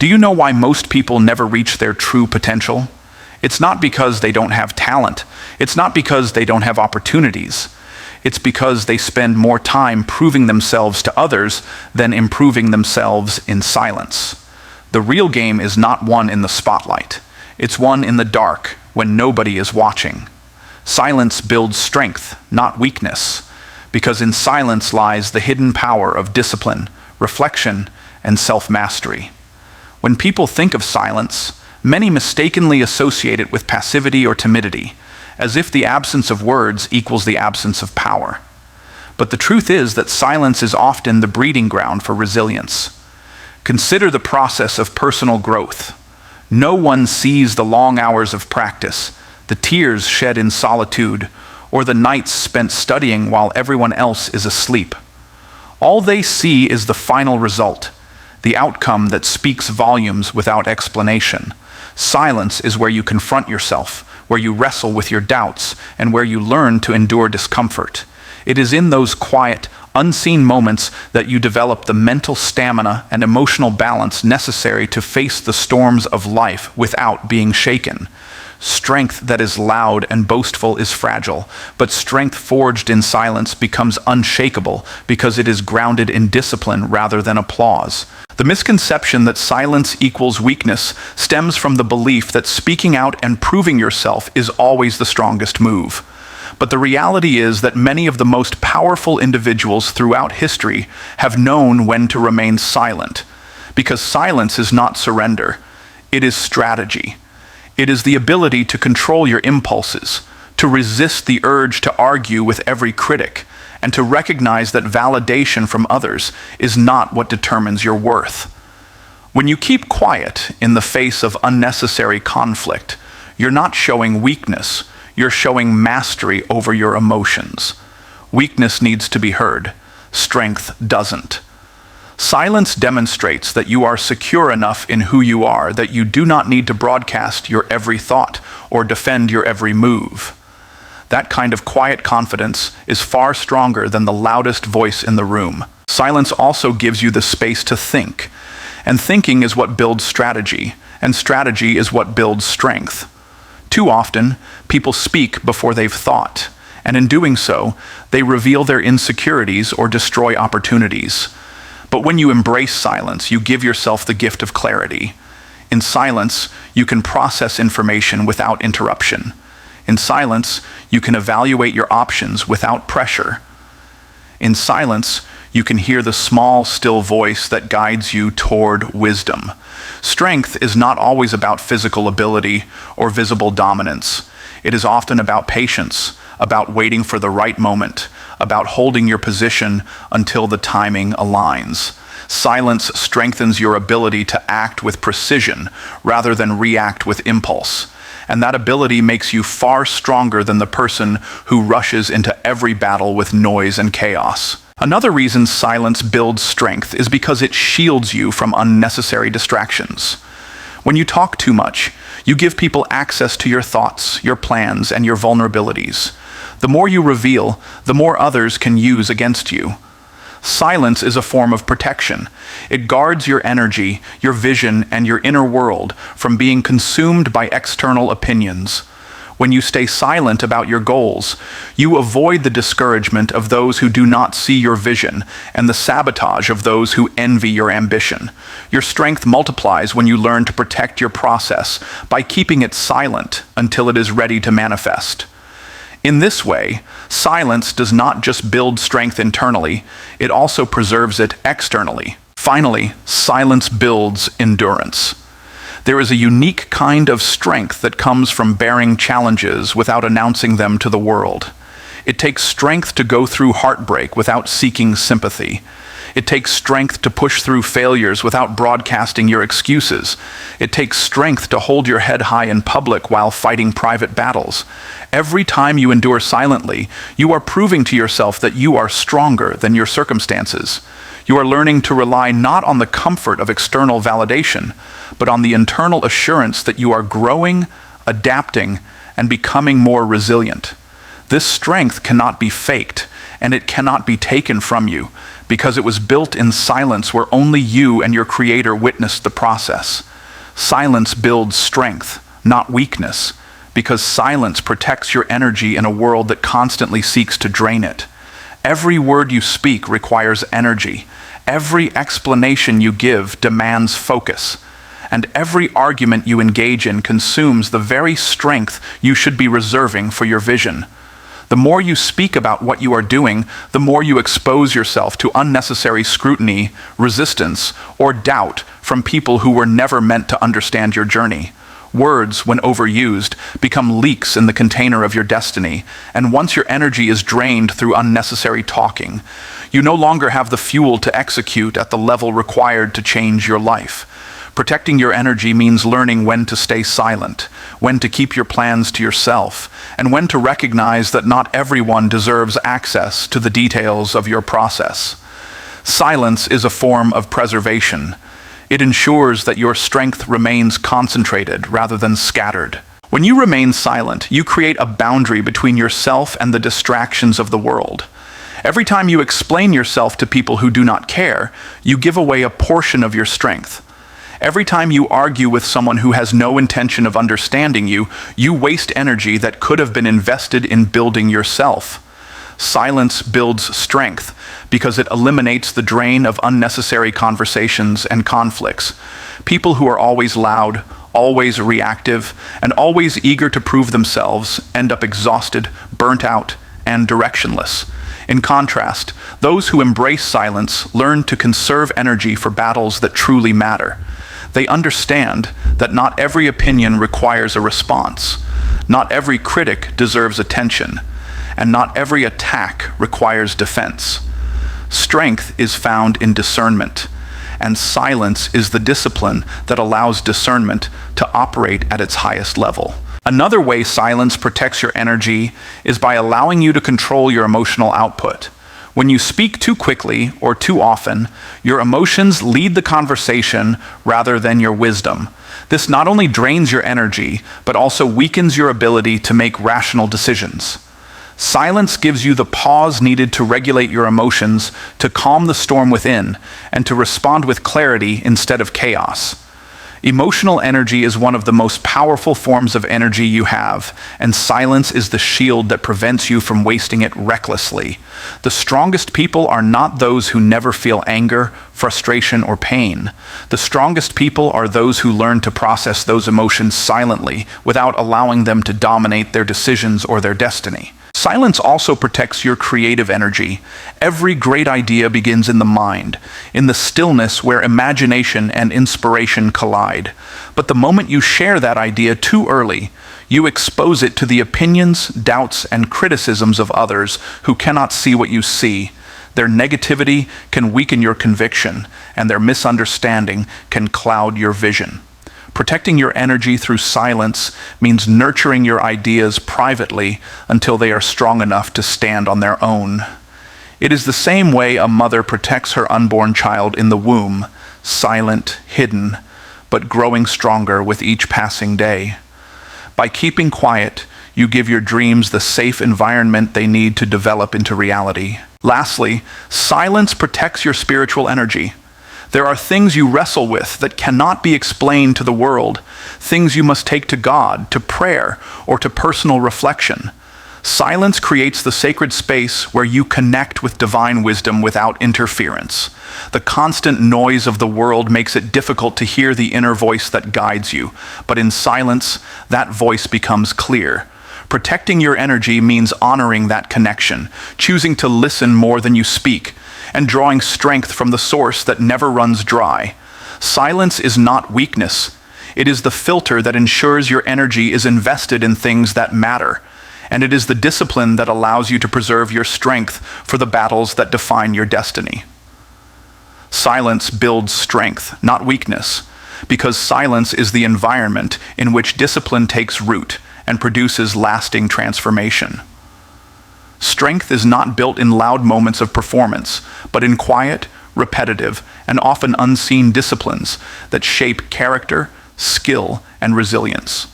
Do you know why most people never reach their true potential? It's not because they don't have talent. It's not because they don't have opportunities. It's because they spend more time proving themselves to others than improving themselves in silence. The real game is not won in the spotlight. It's won in the dark when nobody is watching. Silence builds strength, not weakness, because in silence lies the hidden power of discipline, reflection, and self-mastery. When people think of silence, many mistakenly associate it with passivity or timidity, as if the absence of words equals the absence of power. But the truth is that silence is often the breeding ground for resilience. Consider the process of personal growth. No one sees the long hours of practice, the tears shed in solitude, or the nights spent studying while everyone else is asleep. All they see is the final result, the outcome that speaks volumes without explanation. Silence is where you confront yourself, where you wrestle with your doubts, and where you learn to endure discomfort. It is in those quiet, unseen moments that you develop the mental stamina and emotional balance necessary to face the storms of life without being shaken. Strength that is loud and boastful is fragile, but strength forged in silence becomes unshakable because it is grounded in discipline rather than applause. The misconception that silence equals weakness stems from the belief that speaking out and proving yourself is always the strongest move. But the reality is that many of the most powerful individuals throughout history have known when to remain silent, because silence is not surrender, it is strategy. It is the ability to control your impulses, to resist the urge to argue with every critic, and to recognize that validation from others is not what determines your worth. When you keep quiet in the face of unnecessary conflict, you're not showing weakness, you're showing mastery over your emotions. Weakness needs to be heard, strength doesn't. Silence demonstrates that you are secure enough in who you are that you do not need to broadcast your every thought or defend your every move. That kind of quiet confidence is far stronger than the loudest voice in the room. Silence also gives you the space to think, and thinking is what builds strategy, and strategy is what builds strength. Too often, people speak before they've thought, and in doing so, they reveal their insecurities or destroy opportunities. But when you embrace silence, you give yourself the gift of clarity. In silence, you can process information without interruption. In silence, you can evaluate your options without pressure. In silence, you can hear the small, still voice that guides you toward wisdom. Strength is not always about physical ability or visible dominance. It is often about patience, about waiting for the right moment, about holding your position until the timing aligns. Silence strengthens your ability to act with precision rather than react with impulse. And that ability makes you far stronger than the person who rushes into every battle with noise and chaos. Another reason silence builds strength is because it shields you from unnecessary distractions. When you talk too much, you give people access to your thoughts, your plans, and your vulnerabilities. The more you reveal, the more others can use against you. Silence is a form of protection. It guards your energy, your vision, and your inner world from being consumed by external opinions. When you stay silent about your goals, you avoid the discouragement of those who do not see your vision and the sabotage of those who envy your ambition. Your strength multiplies when you learn to protect your process by keeping it silent until it is ready to manifest. In this way, silence does not just build strength internally, it also preserves it externally. Finally, silence builds endurance. There is a unique kind of strength that comes from bearing challenges without announcing them to the world. It takes strength to go through heartbreak without seeking sympathy. It takes strength to push through failures without broadcasting your excuses. It takes strength to hold your head high in public while fighting private battles. Every time you endure silently, you are proving to yourself that you are stronger than your circumstances. You are learning to rely not on the comfort of external validation, but on the internal assurance that you are growing, adapting, and becoming more resilient. This strength cannot be faked, and it cannot be taken from you, because it was built in silence where only you and your Creator witnessed the process. Silence builds strength, not weakness, because silence protects your energy in a world that constantly seeks to drain it. Every word you speak requires energy. Every explanation you give demands focus. And every argument you engage in consumes the very strength you should be reserving for your vision. The more you speak about what you are doing, the more you expose yourself to unnecessary scrutiny, resistance, or doubt from people who were never meant to understand your journey. Words, when overused, become leaks in the container of your destiny, and once your energy is drained through unnecessary talking, you no longer have the fuel to execute at the level required to change your life. Protecting your energy means learning when to stay silent, when to keep your plans to yourself, and when to recognize that not everyone deserves access to the details of your process. Silence is a form of preservation. It ensures that your strength remains concentrated rather than scattered. When you remain silent, you create a boundary between yourself and the distractions of the world. Every time you explain yourself to people who do not care, you give away a portion of your strength. Every time you argue with someone who has no intention of understanding you, you waste energy that could have been invested in building yourself. Silence builds strength because it eliminates the drain of unnecessary conversations and conflicts. People who are always loud, always reactive, and always eager to prove themselves end up exhausted, burnt out, and directionless. In contrast, those who embrace silence learn to conserve energy for battles that truly matter. They understand that not every opinion requires a response, not every critic deserves attention, and not every attack requires defense. Strength is found in discernment, and silence is the discipline that allows discernment to operate at its highest level. Another way silence protects your energy is by allowing you to control your emotional output. When you speak too quickly or too often, your emotions lead the conversation rather than your wisdom. This not only drains your energy, but also weakens your ability to make rational decisions. Silence gives you the pause needed to regulate your emotions, to calm the storm within, and to respond with clarity instead of chaos. Emotional energy is one of the most powerful forms of energy you have, and silence is the shield that prevents you from wasting it recklessly. The strongest people are not those who never feel anger, frustration, or pain. The strongest people are those who learn to process those emotions silently without allowing them to dominate their decisions or their destiny. Silence also protects your creative energy. Every great idea begins in the mind, in the stillness where imagination and inspiration collide. But the moment you share that idea too early, you expose it to the opinions, doubts, and criticisms of others who cannot see what you see. Their negativity can weaken your conviction, and their misunderstanding can cloud your vision. Protecting your energy through silence means nurturing your ideas privately until they are strong enough to stand on their own. It is the same way a mother protects her unborn child in the womb, silent, hidden, but growing stronger with each passing day. By keeping quiet, you give your dreams the safe environment they need to develop into reality. Lastly, silence protects your spiritual energy. There are things you wrestle with that cannot be explained to the world, things you must take to God, to prayer, or to personal reflection. Silence creates the sacred space where you connect with divine wisdom without interference. The constant noise of the world makes it difficult to hear the inner voice that guides you, but in silence, that voice becomes clear. Protecting your energy means honoring that connection, choosing to listen more than you speak, and drawing strength from the source that never runs dry. Silence is not weakness. It is the filter that ensures your energy is invested in things that matter, and it is the discipline that allows you to preserve your strength for the battles that define your destiny. Silence builds strength, not weakness, because silence is the environment in which discipline takes root and produces lasting transformation. Strength is not built in loud moments of performance, but in quiet, repetitive, and often unseen disciplines that shape character, skill, and resilience.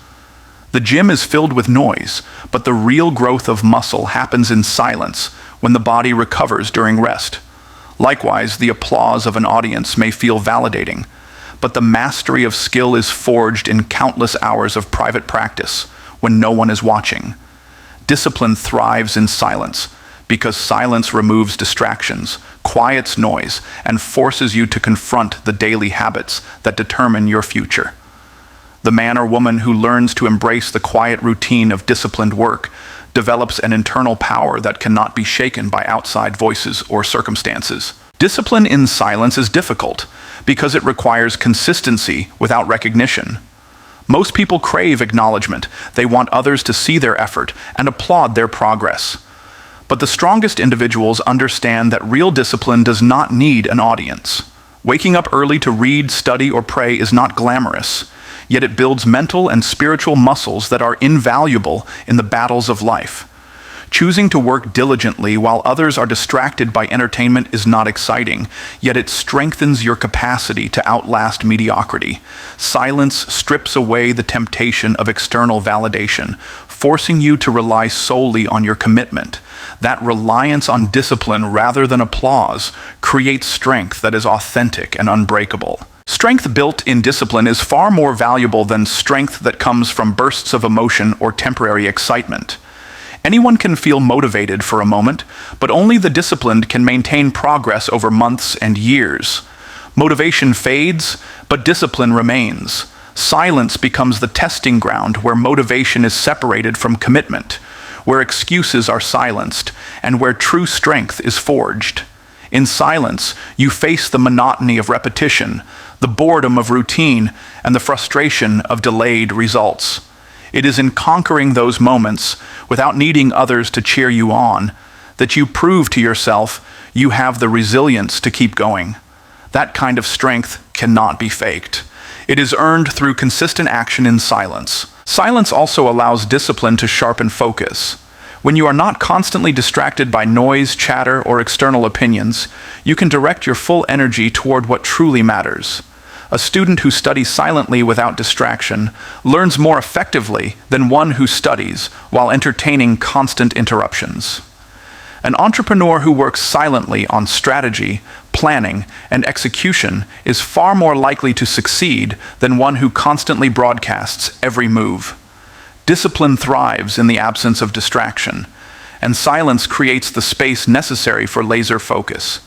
The gym is filled with noise, but the real growth of muscle happens in silence when the body recovers during rest. Likewise, the applause of an audience may feel validating, but the mastery of skill is forged in countless hours of private practice when no one is watching. Discipline thrives in silence because silence removes distractions, quiets noise, and forces you to confront the daily habits that determine your future. The man or woman who learns to embrace the quiet routine of disciplined work develops an internal power that cannot be shaken by outside voices or circumstances. Discipline in silence is difficult because it requires consistency without recognition. Most people crave acknowledgement. They want others to see their effort and applaud their progress. But the strongest individuals understand that real discipline does not need an audience. Waking up early to read, study, or pray is not glamorous, yet it builds mental and spiritual muscles that are invaluable in the battles of life. Choosing to work diligently while others are distracted by entertainment is not exciting, yet it strengthens your capacity to outlast mediocrity. Silence strips away the temptation of external validation, forcing you to rely solely on your commitment. That reliance on discipline rather than applause creates strength that is authentic and unbreakable. Strength built in discipline is far more valuable than strength that comes from bursts of emotion or temporary excitement. Anyone can feel motivated for a moment, but only the disciplined can maintain progress over months and years. Motivation fades, but discipline remains. Silence becomes the testing ground where motivation is separated from commitment, where excuses are silenced, and where true strength is forged. In silence, you face the monotony of repetition, the boredom of routine, and the frustration of delayed results. It is in conquering those moments, without needing others to cheer you on, that you prove to yourself you have the resilience to keep going. That kind of strength cannot be faked. It is earned through consistent action in silence. Silence also allows discipline to sharpen focus. When you are not constantly distracted by noise, chatter, or external opinions, you can direct your full energy toward what truly matters. A student who studies silently without distraction learns more effectively than one who studies while entertaining constant interruptions. An entrepreneur who works silently on strategy, planning, and execution is far more likely to succeed than one who constantly broadcasts every move. Discipline thrives in the absence of distraction, and silence creates the space necessary for laser focus.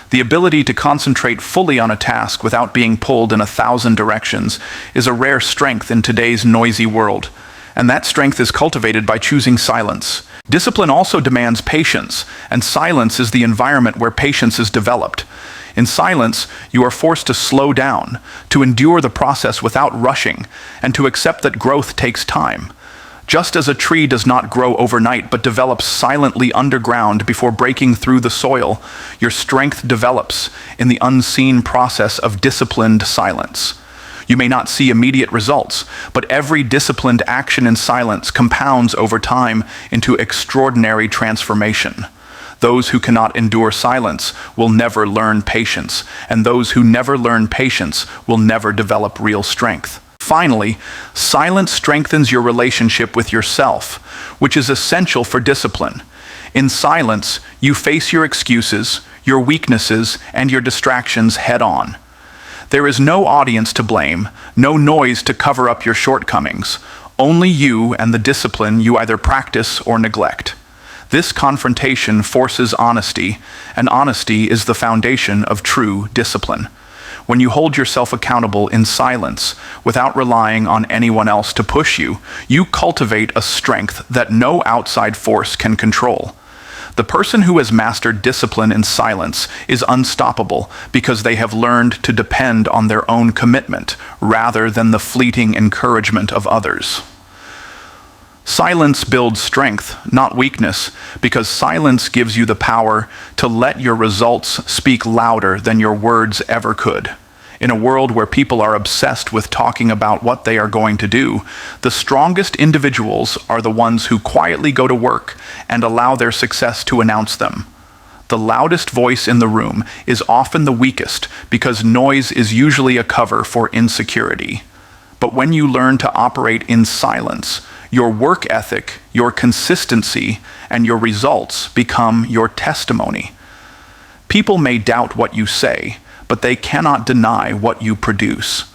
The ability to concentrate fully on a task without being pulled in 1,000 directions is a rare strength in today's noisy world, and that strength is cultivated by choosing silence. Discipline also demands patience, and silence is the environment where patience is developed. In silence, you are forced to slow down, to endure the process without rushing, and to accept that growth takes time. Just as a tree does not grow overnight but develops silently underground before breaking through the soil, your strength develops in the unseen process of disciplined silence. You may not see immediate results, but every disciplined action in silence compounds over time into extraordinary transformation. Those who cannot endure silence will never learn patience, and those who never learn patience will never develop real strength. Finally, silence strengthens your relationship with yourself, which is essential for discipline. In silence, you face your excuses, your weaknesses, and your distractions head-on. There is no audience to blame, no noise to cover up your shortcomings, only you and the discipline you either practice or neglect. This confrontation forces honesty, and honesty is the foundation of true discipline. When you hold yourself accountable in silence, without relying on anyone else to push you, you cultivate a strength that no outside force can control. The person who has mastered discipline in silence is unstoppable because they have learned to depend on their own commitment rather than the fleeting encouragement of others. Silence builds strength, not weakness, because silence gives you the power to let your results speak louder than your words ever could. In a world where people are obsessed with talking about what they are going to do, the strongest individuals are the ones who quietly go to work and allow their success to announce them. The loudest voice in the room is often the weakest because noise is usually a cover for insecurity. But when you learn to operate in silence, your work ethic, your consistency, and your results become your testimony. People may doubt what you say, but they cannot deny what you produce.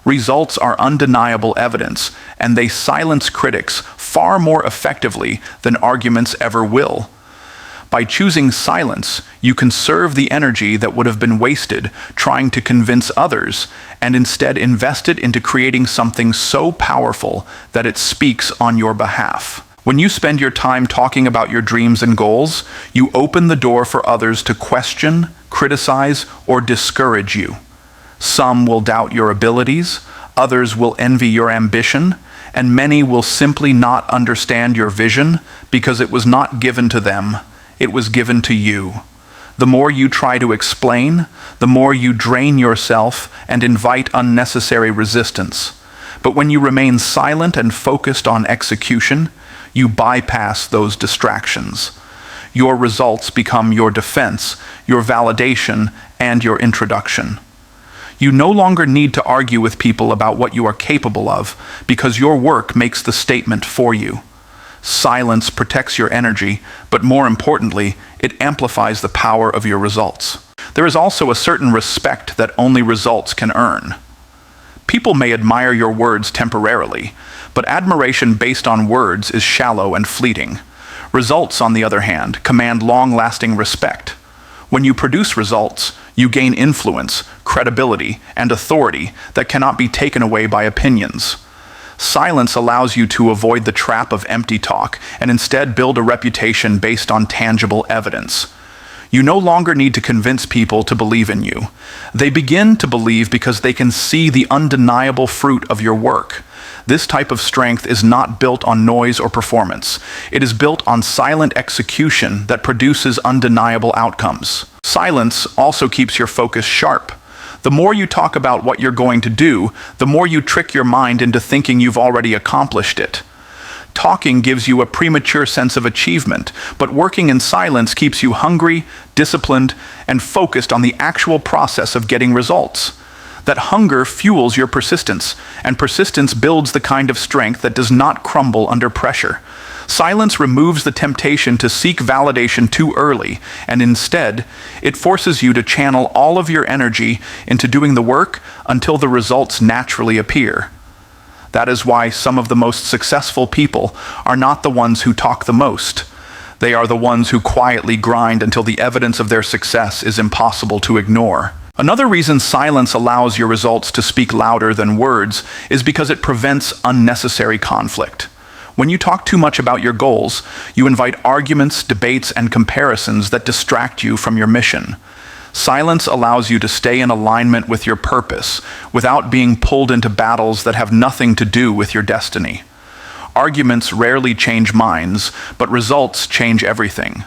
Results are undeniable evidence, and they silence critics far more effectively than arguments ever will. By choosing silence, you conserve the energy that would have been wasted trying to convince others, and instead invest it into creating something so powerful that it speaks on your behalf. When you spend your time talking about your dreams and goals, you open the door for others to question, criticize, or discourage you. Some will doubt your abilities, others will envy your ambition, and many will simply not understand your vision because it was not given to them, it was given to you. The more you try to explain, the more you drain yourself and invite unnecessary resistance. But when you remain silent and focused on execution, you bypass those distractions. Your results become your defense, your validation, and your introduction. You no longer need to argue with people about what you are capable of because your work makes the statement for you. Silence protects your energy, but more importantly, it amplifies the power of your results. There is also a certain respect that only results can earn. People may admire your words temporarily, but admiration based on words is shallow and fleeting. Results, on the other hand, command long-lasting respect. When you produce results, you gain influence, credibility, and authority that cannot be taken away by opinions. Silence allows you to avoid the trap of empty talk and instead build a reputation based on tangible evidence. You no longer need to convince people to believe in you. They begin to believe because they can see the undeniable fruit of your work. This type of strength is not built on noise or performance. It is built on silent execution that produces undeniable outcomes. Silence also keeps your focus sharp. The more you talk about what you're going to do, the more you trick your mind into thinking you've already accomplished it. Talking gives you a premature sense of achievement, but working in silence keeps you hungry, disciplined, and focused on the actual process of getting results. That hunger fuels your persistence, and persistence builds the kind of strength that does not crumble under pressure. Silence removes the temptation to seek validation too early, and instead, it forces you to channel all of your energy into doing the work until the results naturally appear. That is why some of the most successful people are not the ones who talk the most. They are the ones who quietly grind until the evidence of their success is impossible to ignore. Another reason silence allows your results to speak louder than words is because it prevents unnecessary conflict. When you talk too much about your goals, you invite arguments, debates, and comparisons that distract you from your mission. Silence allows you to stay in alignment with your purpose without being pulled into battles that have nothing to do with your destiny. Arguments rarely change minds, but results change everything.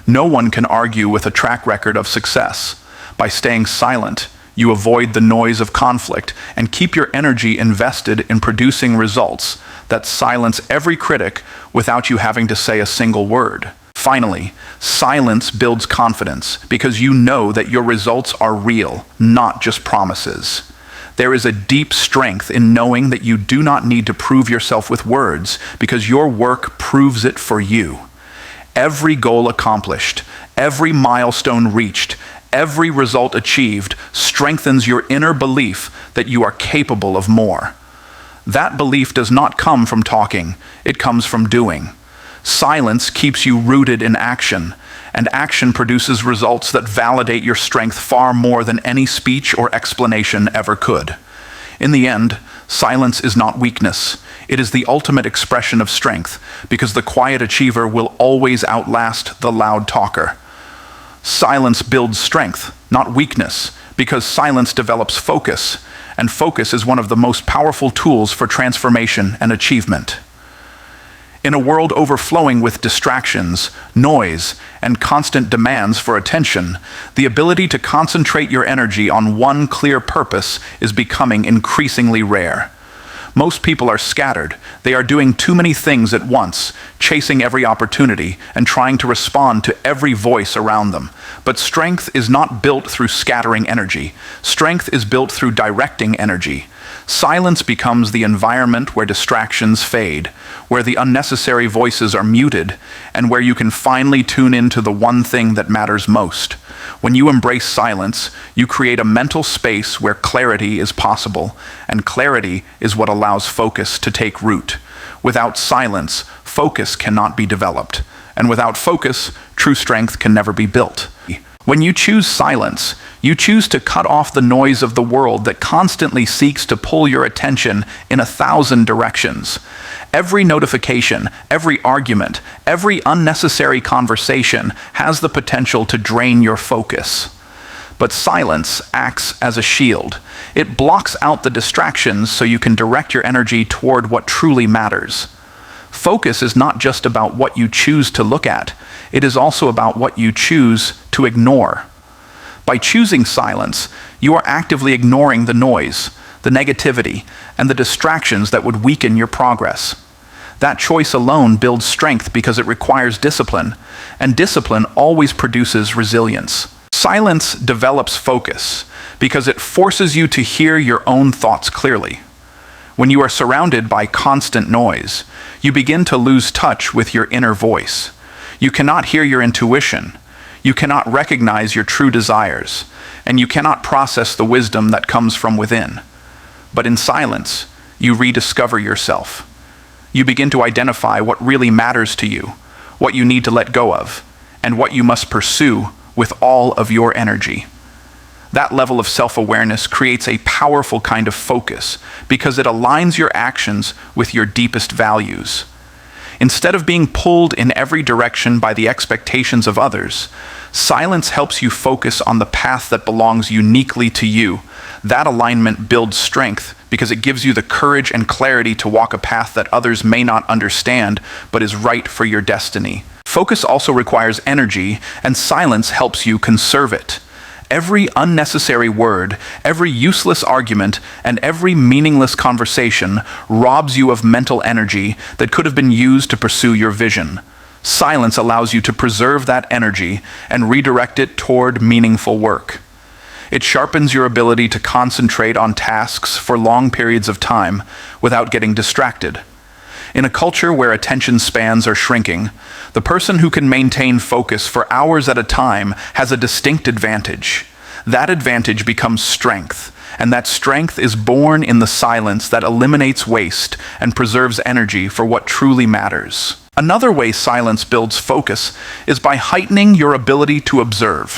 No one can argue with a track record of success. By staying silent, you avoid the noise of conflict and keep your energy invested in producing results that silence every critic without you having to say a single word. Finally, silence builds confidence because you know that your results are real, not just promises. There is a deep strength in knowing that you do not need to prove yourself with words because your work proves it for you. Every goal accomplished, every milestone reached, every result achieved strengthens your inner belief that you are capable of more. That belief does not come from talking, it comes from doing. Silence keeps you rooted in action, and action produces results that validate your strength far more than any speech or explanation ever could. In the end, silence is not weakness. It is the ultimate expression of strength, because the quiet achiever will always outlast the loud talker. Silence builds strength, not weakness, because silence develops focus, and focus is one of the most powerful tools for transformation and achievement. In a world overflowing with distractions, noise, and constant demands for attention, the ability to concentrate your energy on one clear purpose is becoming increasingly rare. Most people are scattered. They are doing too many things at once, chasing every opportunity and trying to respond to every voice around them. But strength is not built through scattering energy. Strength is built through directing energy. Silence becomes the environment where distractions fade, where the unnecessary voices are muted, and where you can finally tune into the one thing that matters most. When you embrace silence, you create a mental space where clarity is possible, and clarity is what allows focus to take root. Without silence, focus cannot be developed, and without focus, true strength can never be built. When you choose silence, you choose to cut off the noise of the world that constantly seeks to pull your attention in 1,000 directions. Every notification, every argument, every unnecessary conversation has the potential to drain your focus. But silence acts as a shield. It blocks out the distractions so you can direct your energy toward what truly matters. Focus is not just about what you choose to look at, it is also about what you choose to ignore. By choosing silence, you are actively ignoring the noise, the negativity, and the distractions that would weaken your progress. That choice alone builds strength because it requires discipline, and discipline always produces resilience. Silence develops focus because it forces you to hear your own thoughts clearly. When you are surrounded by constant noise, you begin to lose touch with your inner voice. You cannot hear your intuition. You cannot recognize your true desires, and you cannot process the wisdom that comes from within. But in silence, you rediscover yourself. You begin to identify what really matters to you, what you need to let go of, and what you must pursue with all of your energy. That level of self-awareness creates a powerful kind of focus because it aligns your actions with your deepest values. Instead of being pulled in every direction by the expectations of others, silence helps you focus on the path that belongs uniquely to you. That alignment builds strength because it gives you the courage and clarity to walk a path that others may not understand but is right for your destiny. Focus also requires energy, and silence helps you conserve it. Every unnecessary word, every useless argument, and every meaningless conversation robs you of mental energy that could have been used to pursue your vision. Silence allows you to preserve that energy and redirect it toward meaningful work. It sharpens your ability to concentrate on tasks for long periods of time without getting distracted. In a culture where attention spans are shrinking, the person who can maintain focus for hours at a time has a distinct advantage. That advantage becomes strength, and that strength is born in the silence that eliminates waste and preserves energy for what truly matters. Another way silence builds focus is by heightening your ability to observe.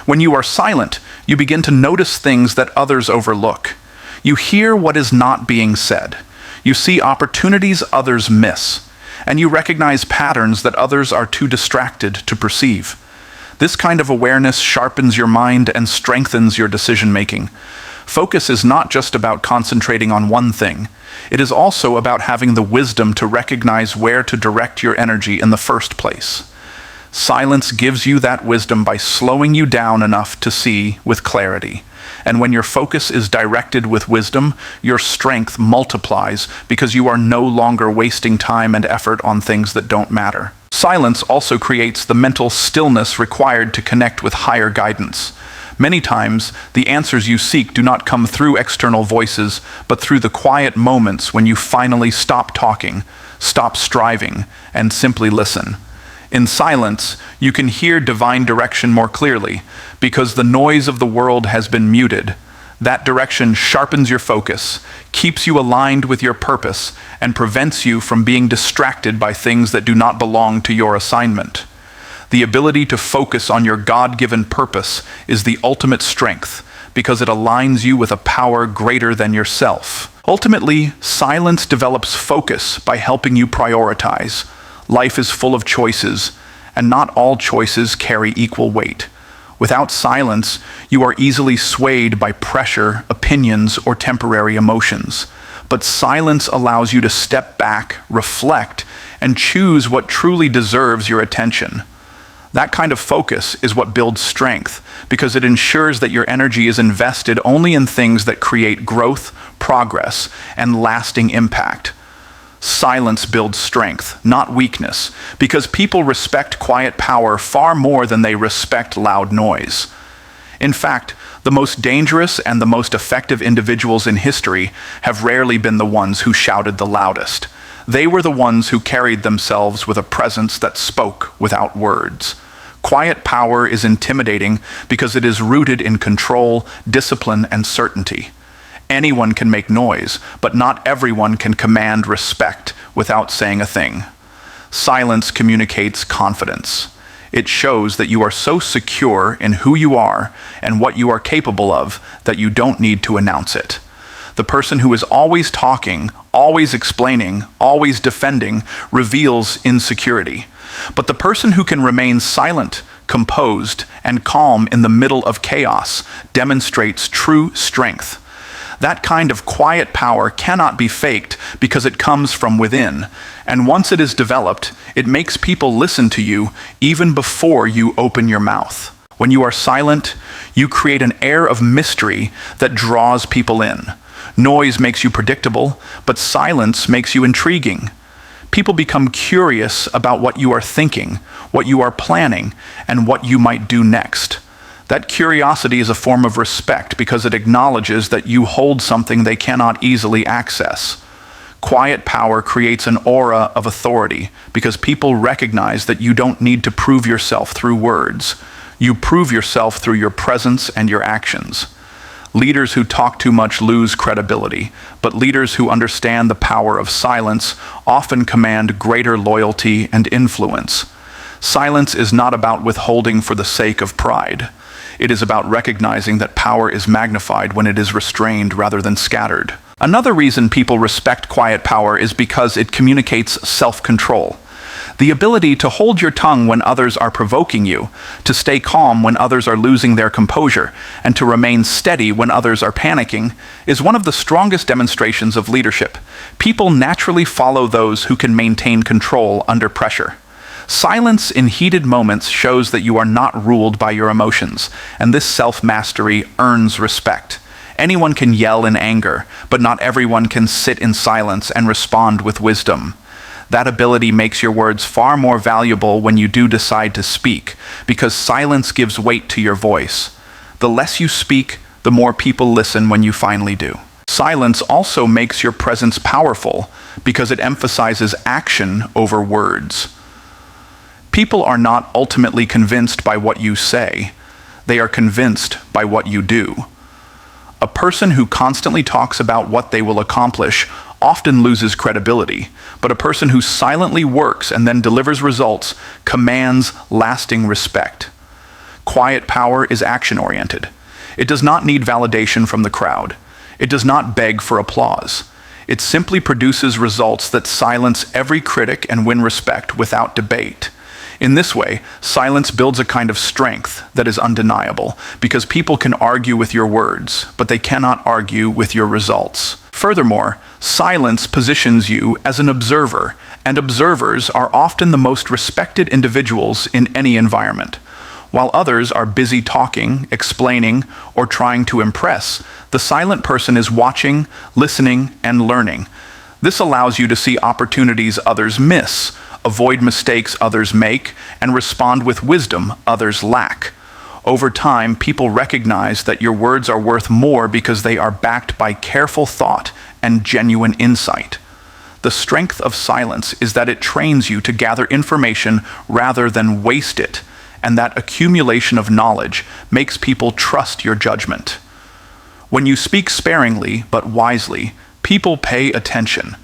When you are silent, you begin to notice things that others overlook. You hear what is not being said. You see opportunities others miss, and you recognize patterns that others are too distracted to perceive. This kind of awareness sharpens your mind and strengthens your decision-making. Focus is not just about concentrating on one thing. It is also about having the wisdom to recognize where to direct your energy in the first place. Silence gives you that wisdom by slowing you down enough to see with clarity. And when your focus is directed with wisdom, your strength multiplies because you are no longer wasting time and effort on things that don't matter. Silence also creates the mental stillness required to connect with higher guidance. Many times, the answers you seek do not come through external voices, but through the quiet moments when you finally stop talking, stop striving, and simply listen. In silence, you can hear divine direction more clearly because the noise of the world has been muted. That direction sharpens your focus, keeps you aligned with your purpose, and prevents you from being distracted by things that do not belong to your assignment. The ability to focus on your God-given purpose is the ultimate strength because it aligns you with a power greater than yourself. Ultimately, silence develops focus by helping you prioritize. Life is full of choices, and not all choices carry equal weight. Without silence, you are easily swayed by pressure, opinions, or temporary emotions. But silence allows you to step back, reflect, and choose what truly deserves your attention. That kind of focus is what builds strength, because it ensures that your energy is invested only in things that create growth, progress, and lasting impact. Silence builds strength, not weakness, because people respect quiet power far more than they respect loud noise. In fact, the most dangerous and the most effective individuals in history have rarely been the ones who shouted the loudest. They were the ones who carried themselves with a presence that spoke without words. Quiet power is intimidating because it is rooted in control, discipline, and certainty. Anyone can make noise, but not everyone can command respect without saying a thing. Silence communicates confidence. It shows that you are so secure in who you are and what you are capable of that you don't need to announce it. The person who is always talking, always explaining, always defending reveals insecurity. But the person who can remain silent, composed, and calm in the middle of chaos demonstrates true strength. That kind of quiet power cannot be faked because it comes from within, and once it is developed, it makes people listen to you even before you open your mouth. When you are silent, you create an air of mystery that draws people in. Noise makes you predictable, but silence makes you intriguing. People become curious about what you are thinking, what you are planning, and what you might do next. That curiosity is a form of respect because it acknowledges that you hold something they cannot easily access. Quiet power creates an aura of authority because people recognize that you don't need to prove yourself through words. You prove yourself through your presence and your actions. Leaders who talk too much lose credibility, but leaders who understand the power of silence often command greater loyalty and influence. Silence is not about withholding for the sake of pride. It is about recognizing that power is magnified when it is restrained rather than scattered. Another reason people respect quiet power is because it communicates self-control. The ability to hold your tongue when others are provoking you, to stay calm when others are losing their composure, and to remain steady when others are panicking is one of the strongest demonstrations of leadership. People naturally follow those who can maintain control under pressure. Silence in heated moments shows that you are not ruled by your emotions, and this self-mastery earns respect. Anyone can yell in anger, but not everyone can sit in silence and respond with wisdom. That ability makes your words far more valuable when you do decide to speak, because silence gives weight to your voice. The less you speak, the more people listen when you finally do. Silence also makes your presence powerful because it emphasizes action over words. People are not ultimately convinced by what you say. They are convinced by what you do. A person who constantly talks about what they will accomplish often loses credibility, but a person who silently works and then delivers results commands lasting respect. Quiet power is action-oriented. It does not need validation from the crowd. It does not beg for applause. It simply produces results that silence every critic and win respect without debate. In this way, silence builds a kind of strength that is undeniable, because people can argue with your words, but they cannot argue with your results. Furthermore, silence positions you as an observer, and observers are often the most respected individuals in any environment. While others are busy talking, explaining, or trying to impress, the silent person is watching, listening, and learning. This allows you to see opportunities others miss, avoid mistakes others make, and respond with wisdom others lack. Over time, people recognize that your words are worth more because they are backed by careful thought and genuine insight. The strength of silence is that it trains you to gather information rather than waste it, and that accumulation of knowledge makes people trust your judgment. When you speak sparingly but wisely, people pay attention.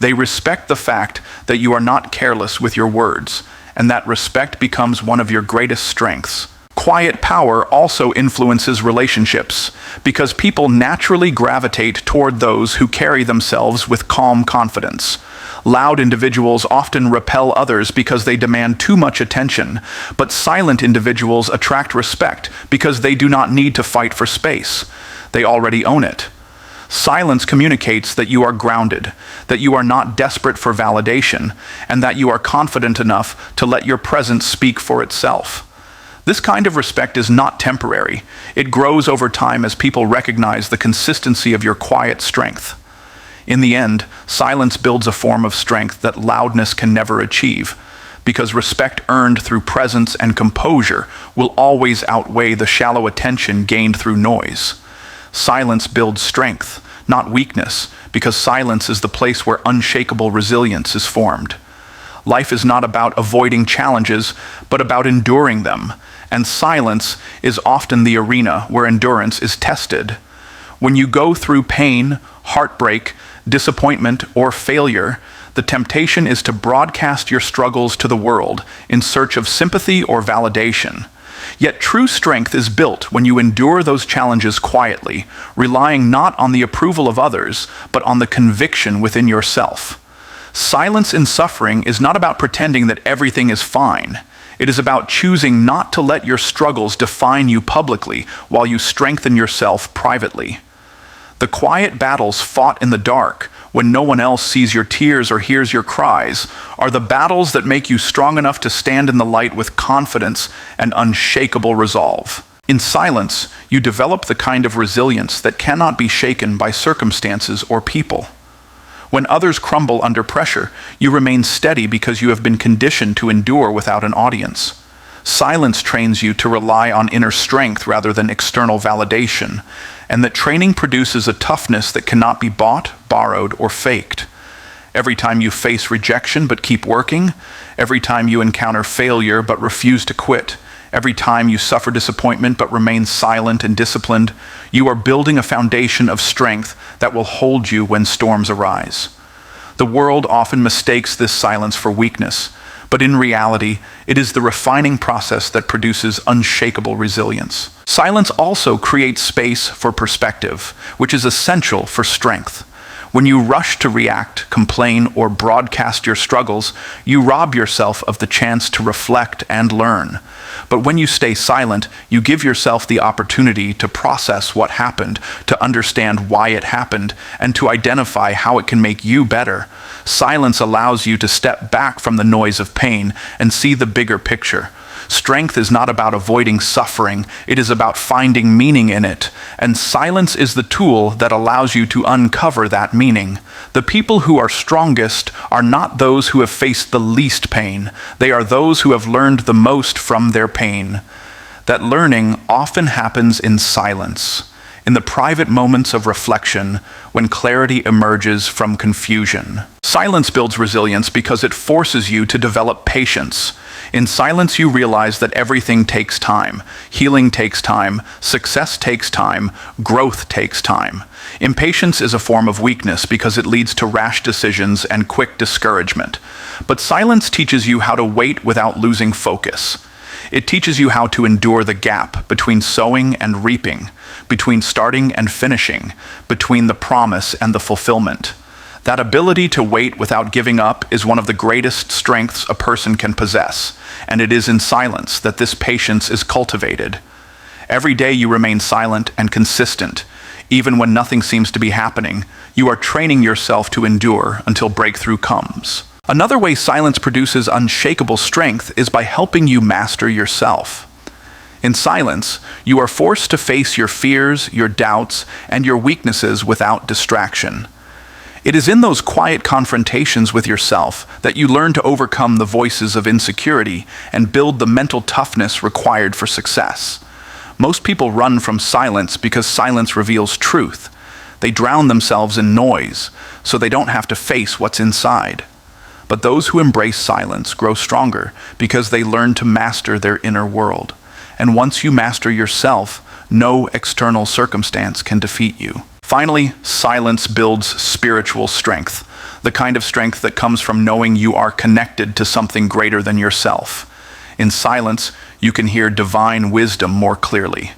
They respect the fact that you are not careless with your words, and that respect becomes one of your greatest strengths. Quiet power also influences relationships, because people naturally gravitate toward those who carry themselves with calm confidence. Loud individuals often repel others because they demand too much attention, but silent individuals attract respect because they do not need to fight for space. They already own it. Silence communicates that you are grounded, that you are not desperate for validation, and that you are confident enough to let your presence speak for itself. This kind of respect is not temporary. It grows over time as people recognize the consistency of your quiet strength. In the end, silence builds a form of strength that loudness can never achieve. because respect earned through presence and composure will always outweigh the shallow attention gained through noise. Silence builds strength, not weakness, because silence is the place where unshakable resilience is formed. Life is not about avoiding challenges, but about enduring them, and silence is often the arena where endurance is tested. When you go through pain, heartbreak, disappointment, or failure, the temptation is to broadcast your struggles to the world in search of sympathy or validation. Yet true strength is built when you endure those challenges quietly, relying not on the approval of others, but on the conviction within yourself. Silence in suffering is not about pretending that everything is fine. It is about choosing not to let your struggles define you publicly while you strengthen yourself privately. The quiet battles fought in the dark, when no one else sees your tears or hears your cries, are the battles that make you strong enough to stand in the light with confidence and unshakable resolve. In silence, you develop the kind of resilience that cannot be shaken by circumstances or people. When others crumble under pressure, you remain steady because you have been conditioned to endure without an audience. Silence trains you to rely on inner strength rather than external validation, and that training produces a toughness that cannot be bought, borrowed, or faked. Every time you face rejection but keep working, every time you encounter failure but refuse to quit, every time you suffer disappointment but remain silent and disciplined, you are building a foundation of strength that will hold you when storms arise. The world often mistakes this silence for weakness, but in reality, it is the refining process that produces unshakable resilience. Silence also creates space for perspective, which is essential for strength. When you rush to react, complain, or broadcast your struggles, you rob yourself of the chance to reflect and learn. But when you stay silent, you give yourself the opportunity to process what happened, to understand why it happened, and to identify how it can make you better. Silence allows you to step back from the noise of pain and see the bigger picture. Strength is not about avoiding suffering, it is about finding meaning in it, and silence is the tool that allows you to uncover that meaning. The people who are strongest are not those who have faced the least pain, they are those who have learned the most from their pain. That learning often happens in silence, in the private moments of reflection, when clarity emerges from confusion. Silence builds resilience because it forces you to develop patience. In silence, you realize that everything takes time. Healing takes time, success takes time, growth takes time. Impatience is a form of weakness because it leads to rash decisions and quick discouragement. But silence teaches you how to wait without losing focus. It teaches you how to endure the gap between sowing and reaping, between starting and finishing, between the promise and the fulfillment. That ability to wait without giving up is one of the greatest strengths a person can possess, and it is in silence that this patience is cultivated. Every day you remain silent and consistent. Even when nothing seems to be happening, you are training yourself to endure until breakthrough comes. Another way silence produces unshakable strength is by helping you master yourself. In silence, you are forced to face your fears, your doubts, and your weaknesses without distraction. It is in those quiet confrontations with yourself that you learn to overcome the voices of insecurity and build the mental toughness required for success. Most people run from silence because silence reveals truth. They drown themselves in noise, so they don't have to face what's inside. But those who embrace silence grow stronger because they learn to master their inner world. And once you master yourself, no external circumstance can defeat you. Finally, silence builds spiritual strength, the kind of strength that comes from knowing you are connected to something greater than yourself. In silence, you can hear divine wisdom more clearly.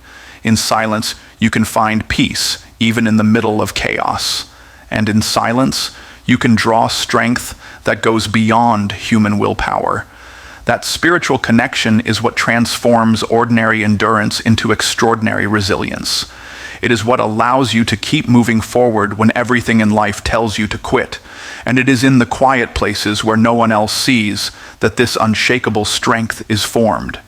In silence, you can find peace, even in the middle of chaos. And in silence, you can draw strength that goes beyond human willpower. That spiritual connection is what transforms ordinary endurance into extraordinary resilience. It is what allows you to keep moving forward when everything in life tells you to quit. And it is in the quiet places where no one else sees that this unshakable strength is formed.